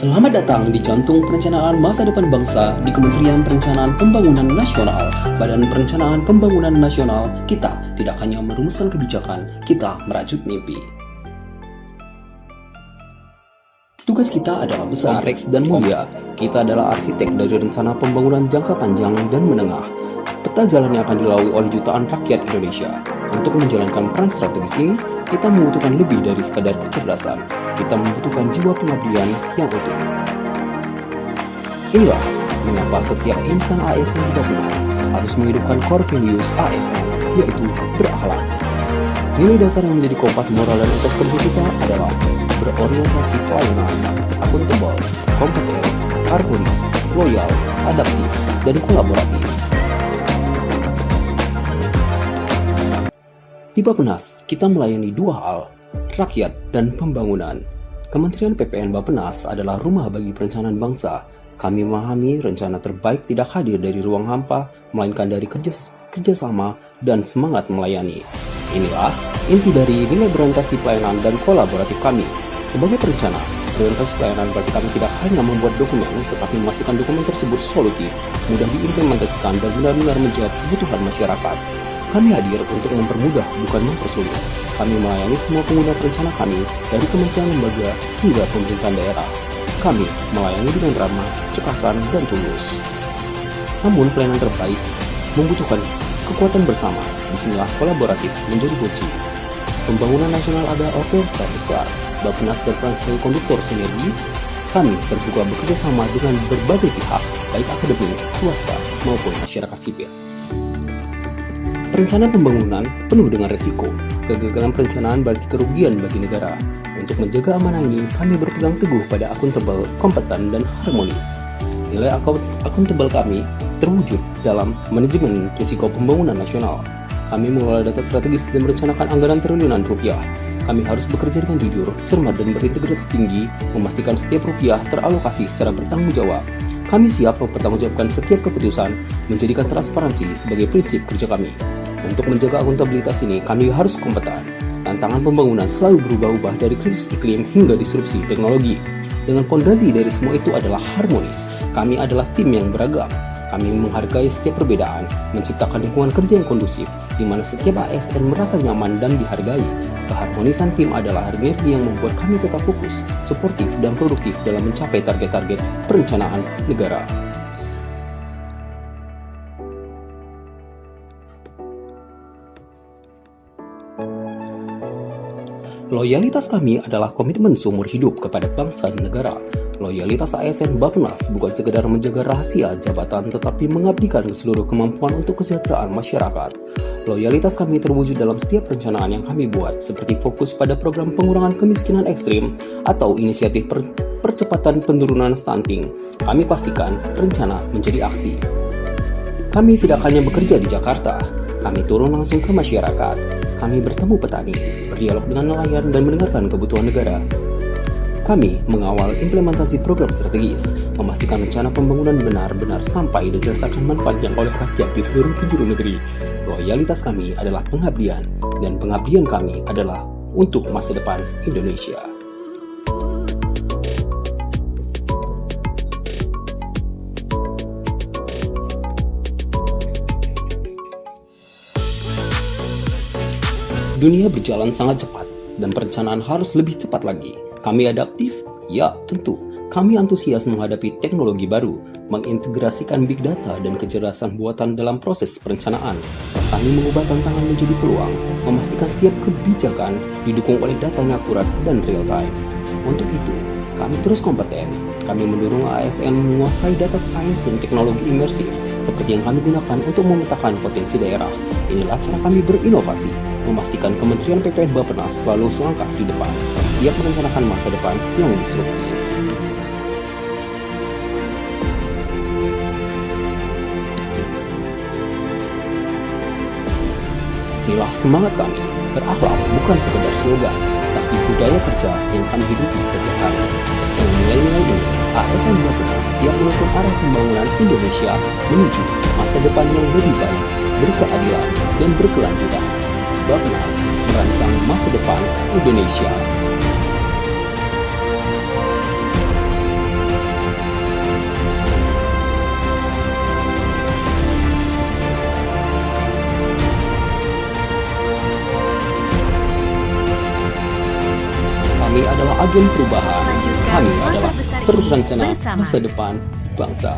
Selamat datang di jantung perencanaan masa depan bangsa di Kementerian Perencanaan Pembangunan Nasional. Badan Perencanaan Pembangunan Nasional, kita tidak hanya merumuskan kebijakan, kita merajut mimpi. Tugas kita adalah besar, Rex dan mulia. Kita adalah arsitek dari rencana pembangunan jangka panjang dan menengah. Peta jalan yang akan dilalui oleh jutaan rakyat Indonesia. Untuk menjalankan peran strategis ini, kita membutuhkan lebih dari sekadar kecerdasan. Kita membutuhkan jiwa pengabdian yang utuh. Inilah mengapa setiap insan ASN di Bappenas harus menghidupkan core values ASN, yaitu berakhlak. Nilai dasar yang menjadi kompas moral dan etos kerja kita adalah berorientasi pelayanan, akuntabel, kompeten, harmonis, loyal, adaptif, dan kolaboratif. Di Bappenas, kita melayani dua hal, rakyat dan pembangunan. Kementerian PPN Bappenas adalah rumah bagi perencanaan bangsa. Kami memahami rencana terbaik tidak hadir dari ruang hampa, melainkan dari kerjasama dan semangat melayani. Inilah inti dari nilai berorientasi pelayanan dan kolaboratif kami. Sebagai perencana, berorientasi pelayanan berarti kami tidak hanya membuat dokumen, tetapi memastikan dokumen tersebut solutif, mudah diimplementasikan dan benar-benar menjawab kebutuhan masyarakat. Kami hadir untuk mempermudah, bukan mempersulit. Kami melayani semua pengguna perencana kami, dari kementerian lembaga hingga pemerintahan daerah. Kami melayani dengan ramah, cekatan, dan tulus. Namun pelayanan terbaik membutuhkan kekuatan bersama. Disinilah kolaboratif menjadi kunci. Pembangunan nasional adalah orkestra besar. Bappenas berperan sebagai konduktor sinergi. Kami terbuka bekerja sama dengan berbagai pihak, baik akademik, swasta, maupun masyarakat sipil. Perencanaan pembangunan penuh dengan resiko. Kegagalan perencanaan berarti kerugian bagi negara. Untuk menjaga amanah ini, kami berpegang teguh pada akuntabel, kompeten, dan harmonis. Nilai akuntabel kami terwujud dalam manajemen risiko pembangunan nasional. Kami mengelola data strategis dan merencanakan anggaran triliunan rupiah. Kami harus bekerja dengan jujur, cermat, dan berintegritas tinggi, memastikan setiap rupiah teralokasi secara bertanggung jawab. Kami siap mempertanggungjawabkan setiap keputusan, menjadikan transparansi sebagai prinsip kerja kami. Untuk menjaga akuntabilitas ini, kami harus kompeten. Tantangan pembangunan selalu berubah-ubah dari krisis iklim hingga disrupsi teknologi. Dengan fondasi dari semua itu adalah harmonis. Kami adalah tim yang beragam. Kami menghargai setiap perbedaan, menciptakan lingkungan kerja yang kondusif, di mana setiap ASN merasa nyaman dan dihargai. Keharmonisan tim adalah energi yang membuat kami tetap fokus, suportif, dan produktif dalam mencapai target-target perencanaan negara. Loyalitas kami adalah komitmen seumur hidup kepada bangsa dan negara. Loyalitas ASN Bappenas bukan sekedar menjaga rahasia jabatan, tetapi mengabdikan seluruh kemampuan untuk kesejahteraan masyarakat. Loyalitas kami terwujud dalam setiap perencanaan yang kami buat, seperti fokus pada program pengurangan kemiskinan ekstrim atau inisiatif percepatan penurunan stunting. Kami pastikan rencana menjadi aksi. Kami tidak hanya bekerja di Jakarta, kami turun langsung ke masyarakat. Kami bertemu petani, berdialog dengan nelayan, dan mendengarkan kebutuhan negara. Kami mengawal implementasi program strategis, memastikan rencana pembangunan benar-benar sampai dan dirasakan manfaatnya oleh rakyat di seluruh penjuru negeri. Loyalitas kami adalah pengabdian, dan pengabdian kami adalah untuk masa depan Indonesia. Dunia berjalan sangat cepat, dan perencanaan harus lebih cepat lagi. Kami adaptif? Ya, tentu. Kami antusias menghadapi teknologi baru, mengintegrasikan big data dan kecerdasan buatan dalam proses perencanaan. Kami mengubah tantangan menjadi peluang, memastikan setiap kebijakan didukung oleh data yang akurat dan real time. Untuk itu, kami terus kompeten. Kami mendorong ASN menguasai data sains dan teknologi imersif, seperti yang kami gunakan untuk memetakan potensi daerah. Inilah cara kami berinovasi, memastikan Kementerian PPN Bappenas selalu selangkah di depan, siap merencanakan masa depan yang disruptif. Inilah semangat kami, berakhlak bukan sekedar slogan, tapi budaya kerja yang kami hidupi setiap hari. Dengan nilai-nilai ini, ASN Bappenas siap menuntun arah pembangunan Indonesia menuju masa depan yang lebih baik, berkeadilan, dan berkelanjutan. Bappenas merancang masa depan Indonesia. agen perubahan. Lanjutkan Kami motor adalah besar ini perencana bersama. masa depan bangsa.